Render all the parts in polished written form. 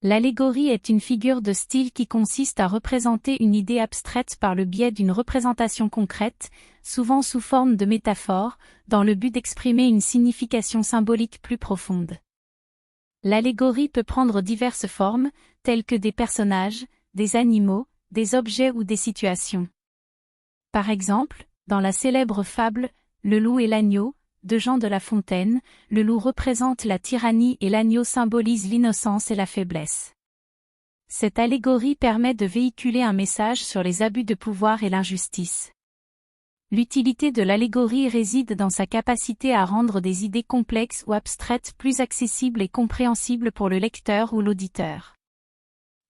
L'allégorie est une figure de style qui consiste à représenter une idée abstraite par le biais d'une représentation concrète, souvent sous forme de métaphore, dans le but d'exprimer une signification symbolique plus profonde. L'allégorie peut prendre diverses formes, telles que des personnages, des animaux, des objets ou des situations. Par exemple, dans la célèbre fable « Le loup et l'agneau » de Jean de La Fontaine, le loup représente la tyrannie et l'agneau symbolise l'innocence et la faiblesse. Cette allégorie permet de véhiculer un message sur les abus de pouvoir et l'injustice. L'utilité de l'allégorie réside dans sa capacité à rendre des idées complexes ou abstraites plus accessibles et compréhensibles pour le lecteur ou l'auditeur.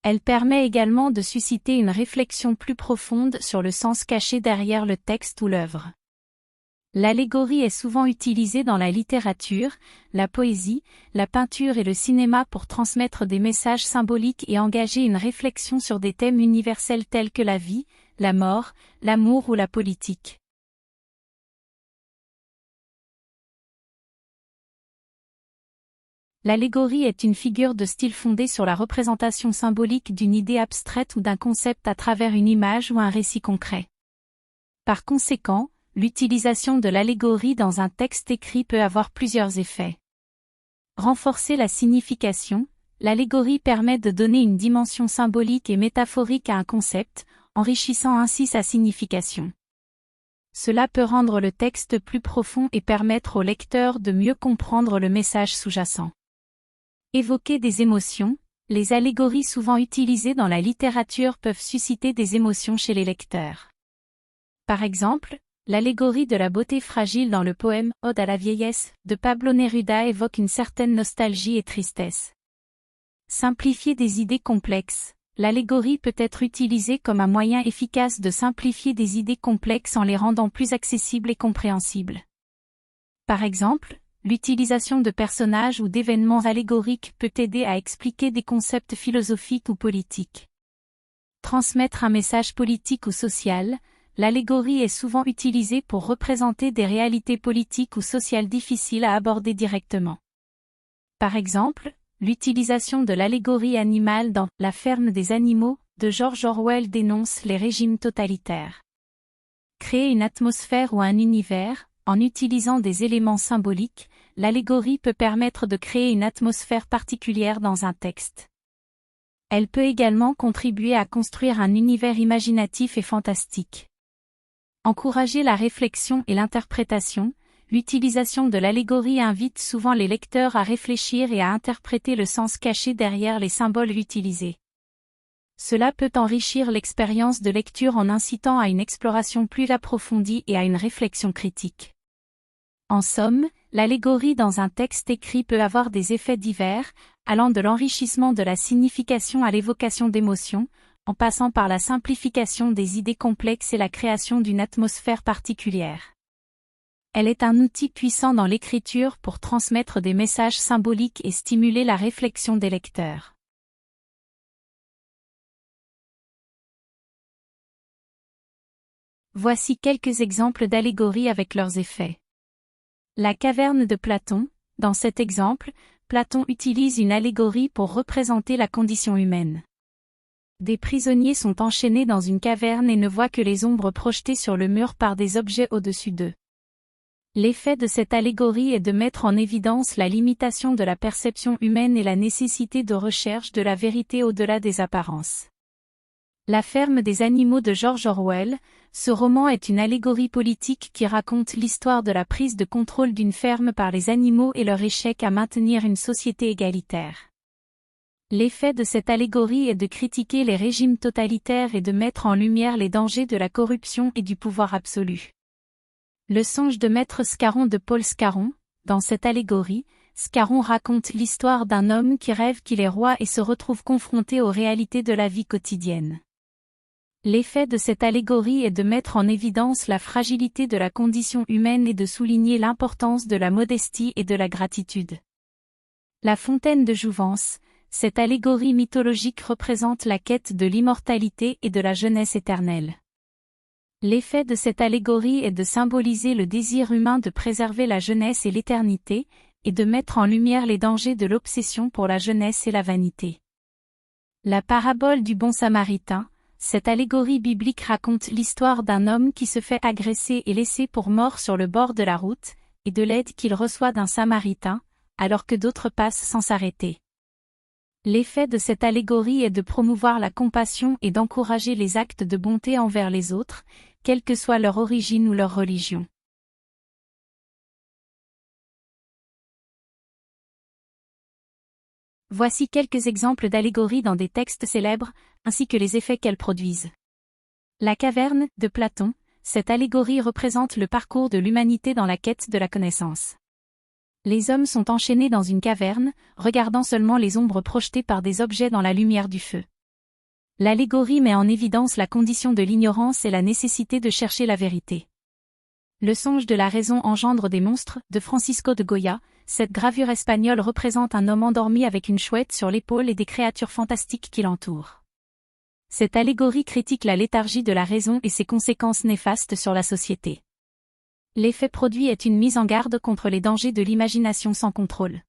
Elle permet également de susciter une réflexion plus profonde sur le sens caché derrière le texte ou l'œuvre. L'allégorie est souvent utilisée dans la littérature, la poésie, la peinture et le cinéma pour transmettre des messages symboliques et engager une réflexion sur des thèmes universels tels que la vie, la mort, l'amour ou la politique. L'allégorie est une figure de style fondée sur la représentation symbolique d'une idée abstraite ou d'un concept à travers une image ou un récit concret. Par conséquent, l'utilisation de l'allégorie dans un texte écrit peut avoir plusieurs effets. Renforcer la signification, l'allégorie permet de donner une dimension symbolique et métaphorique à un concept, enrichissant ainsi sa signification. Cela peut rendre le texte plus profond et permettre au lecteur de mieux comprendre le message sous-jacent. Évoquer des émotions, les allégories souvent utilisées dans la littérature peuvent susciter des émotions chez les lecteurs. Par exemple, l'allégorie de la beauté fragile dans le poème « Ode à la vieillesse » de Pablo Neruda évoque une certaine nostalgie et tristesse. Simplifier des idées complexes, l'allégorie peut être utilisée comme un moyen efficace de simplifier des idées complexes en les rendant plus accessibles et compréhensibles. Par exemple, l'utilisation de personnages ou d'événements allégoriques peut aider à expliquer des concepts philosophiques ou politiques. Transmettre un message politique ou social, l'allégorie est souvent utilisée pour représenter des réalités politiques ou sociales difficiles à aborder directement. Par exemple, l'utilisation de l'allégorie animale dans « La ferme des animaux » de George Orwell dénonce les régimes totalitaires. Créer une atmosphère ou un univers, en utilisant des éléments symboliques, l'allégorie peut permettre de créer une atmosphère particulière dans un texte. Elle peut également contribuer à construire un univers imaginatif et fantastique. Encourager la réflexion et l'interprétation, l'utilisation de l'allégorie invite souvent les lecteurs à réfléchir et à interpréter le sens caché derrière les symboles utilisés. Cela peut enrichir l'expérience de lecture en incitant à une exploration plus approfondie et à une réflexion critique. En somme, l'allégorie dans un texte écrit peut avoir des effets divers, allant de l'enrichissement de la signification à l'évocation d'émotions, en passant par la simplification des idées complexes et la création d'une atmosphère particulière. Elle est un outil puissant dans l'écriture pour transmettre des messages symboliques et stimuler la réflexion des lecteurs. Voici quelques exemples d'allégories avec leurs effets. La caverne de Platon, dans cet exemple, Platon utilise une allégorie pour représenter la condition humaine. Des prisonniers sont enchaînés dans une caverne et ne voient que les ombres projetées sur le mur par des objets au-dessus d'eux. L'effet de cette allégorie est de mettre en évidence la limitation de la perception humaine et la nécessité de recherche de la vérité au-delà des apparences. La ferme des animaux de George Orwell, ce roman est une allégorie politique qui raconte l'histoire de la prise de contrôle d'une ferme par les animaux et leur échec à maintenir une société égalitaire. L'effet de cette allégorie est de critiquer les régimes totalitaires et de mettre en lumière les dangers de la corruption et du pouvoir absolu. Le songe de Maître Scarron de Paul Scarron, dans cette allégorie, Scarron raconte l'histoire d'un homme qui rêve qu'il est roi et se retrouve confronté aux réalités de la vie quotidienne. L'effet de cette allégorie est de mettre en évidence la fragilité de la condition humaine et de souligner l'importance de la modestie et de la gratitude. La fontaine de Jouvence, cette allégorie mythologique représente la quête de l'immortalité et de la jeunesse éternelle. L'effet de cette allégorie est de symboliser le désir humain de préserver la jeunesse et l'éternité, et de mettre en lumière les dangers de l'obsession pour la jeunesse et la vanité. La parabole du bon samaritain, cette allégorie biblique raconte l'histoire d'un homme qui se fait agresser et laisser pour mort sur le bord de la route, et de l'aide qu'il reçoit d'un samaritain, alors que d'autres passent sans s'arrêter. L'effet de cette allégorie est de promouvoir la compassion et d'encourager les actes de bonté envers les autres, quelle que soit leur origine ou leur religion. Voici quelques exemples d'allégories dans des textes célèbres, ainsi que les effets qu'elles produisent. La caverne, de Platon, cette allégorie représente le parcours de l'humanité dans la quête de la connaissance. Les hommes sont enchaînés dans une caverne, regardant seulement les ombres projetées par des objets dans la lumière du feu. L'allégorie met en évidence la condition de l'ignorance et la nécessité de chercher la vérité. Le songe de la raison engendre des monstres, de Francisco de Goya, cette gravure espagnole représente un homme endormi avec une chouette sur l'épaule et des créatures fantastiques qui l'entourent. Cette allégorie critique la léthargie de la raison et ses conséquences néfastes sur la société. L'effet produit est une mise en garde contre les dangers de l'imagination sans contrôle.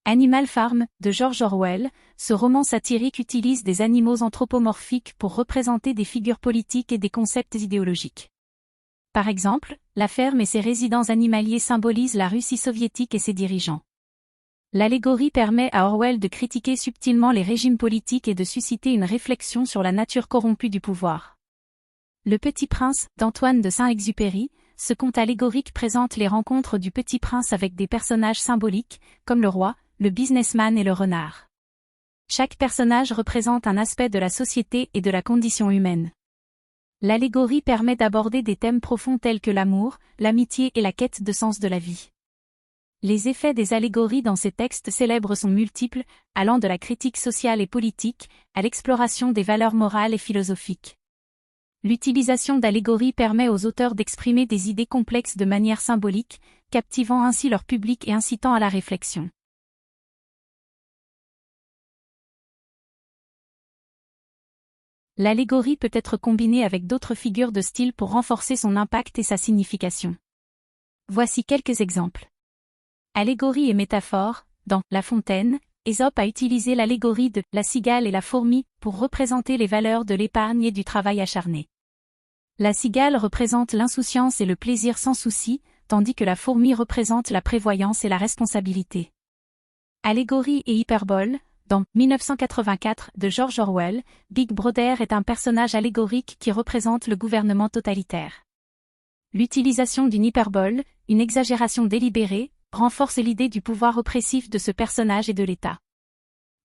Animal Farm, de George Orwell, ce roman satirique utilise des animaux anthropomorphiques pour représenter des figures politiques et des concepts idéologiques. Par exemple, la ferme et ses résidents animaliers symbolisent la Russie soviétique et ses dirigeants. L'allégorie permet à Orwell de critiquer subtilement les régimes politiques et de susciter une réflexion sur la nature corrompue du pouvoir. Le Petit Prince, d'Antoine de Saint-Exupéry, ce conte allégorique présente les rencontres du Petit Prince avec des personnages symboliques, comme le roi, le businessman et le renard. Chaque personnage représente un aspect de la société et de la condition humaine. L'allégorie permet d'aborder des thèmes profonds tels que l'amour, l'amitié et la quête de sens de la vie. Les effets des allégories dans ces textes célèbres sont multiples, allant de la critique sociale et politique, à l'exploration des valeurs morales et philosophiques. L'utilisation d'allégories permet aux auteurs d'exprimer des idées complexes de manière symbolique, captivant ainsi leur public et incitant à la réflexion. L'allégorie peut être combinée avec d'autres figures de style pour renforcer son impact et sa signification. Voici quelques exemples. Allégorie et métaphore, dans La Fontaine, Ésope a utilisé l'allégorie de la cigale et la fourmi pour représenter les valeurs de l'épargne et du travail acharné. La cigale représente l'insouciance et le plaisir sans souci, tandis que la fourmi représente la prévoyance et la responsabilité. Allégorie et hyperbole, dans 1984 de George Orwell, Big Brother est un personnage allégorique qui représente le gouvernement totalitaire. L'utilisation d'une hyperbole, une exagération délibérée, renforce l'idée du pouvoir oppressif de ce personnage et de l'État.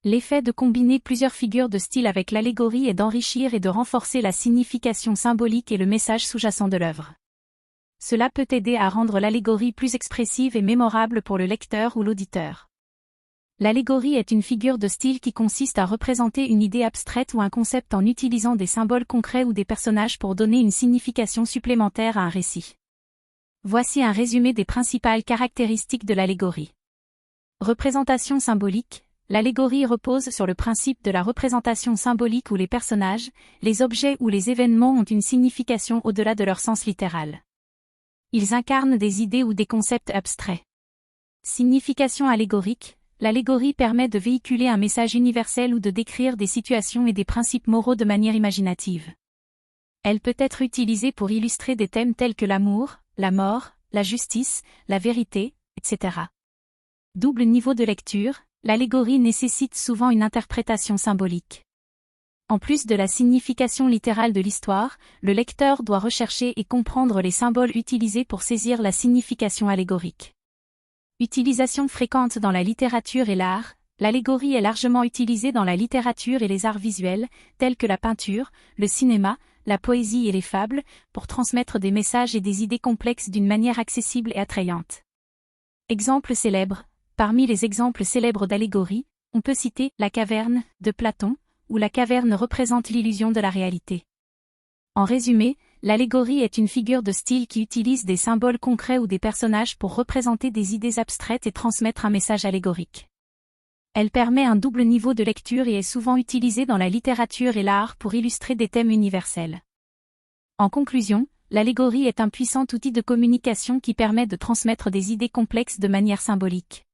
L'effet de combiner plusieurs figures de style avec l'allégorie est d'enrichir et de renforcer la signification symbolique et le message sous-jacent de l'œuvre. Cela peut aider à rendre l'allégorie plus expressive et mémorable pour le lecteur ou l'auditeur. L'allégorie est une figure de style qui consiste à représenter une idée abstraite ou un concept en utilisant des symboles concrets ou des personnages pour donner une signification supplémentaire à un récit. Voici un résumé des principales caractéristiques de l'allégorie. Représentation symbolique. L'allégorie repose sur le principe de la représentation symbolique où les personnages, les objets ou les événements ont une signification au-delà de leur sens littéral. Ils incarnent des idées ou des concepts abstraits. Signification allégorique. L'allégorie permet de véhiculer un message universel ou de décrire des situations et des principes moraux de manière imaginative. Elle peut être utilisée pour illustrer des thèmes tels que l'amour, la mort, la justice, la vérité, etc. Double niveau de lecture, l'allégorie nécessite souvent une interprétation symbolique. En plus de la signification littérale de l'histoire, le lecteur doit rechercher et comprendre les symboles utilisés pour saisir la signification allégorique. Utilisation fréquente dans la littérature et l'art, l'allégorie est largement utilisée dans la littérature et les arts visuels, tels que la peinture, le cinéma, la poésie et les fables, pour transmettre des messages et des idées complexes d'une manière accessible et attrayante. Exemples célèbres. Parmi les exemples célèbres d'allégorie, on peut citer La caverne, de Platon, où la caverne représente l'illusion de la réalité. En résumé, l'allégorie est une figure de style qui utilise des symboles concrets ou des personnages pour représenter des idées abstraites et transmettre un message allégorique. Elle permet un double niveau de lecture et est souvent utilisée dans la littérature et l'art pour illustrer des thèmes universels. En conclusion, l'allégorie est un puissant outil de communication qui permet de transmettre des idées complexes de manière symbolique.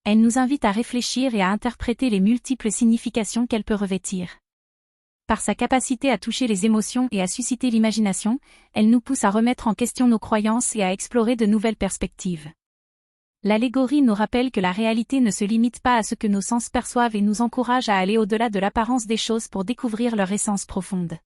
Elle nous invite à réfléchir et à interpréter les multiples significations qu'elle peut revêtir. Par sa capacité à toucher les émotions et à susciter l'imagination, elle nous pousse à remettre en question nos croyances et à explorer de nouvelles perspectives. L'allégorie nous rappelle que la réalité ne se limite pas à ce que nos sens perçoivent et nous encourage à aller au-delà de l'apparence des choses pour découvrir leur essence profonde.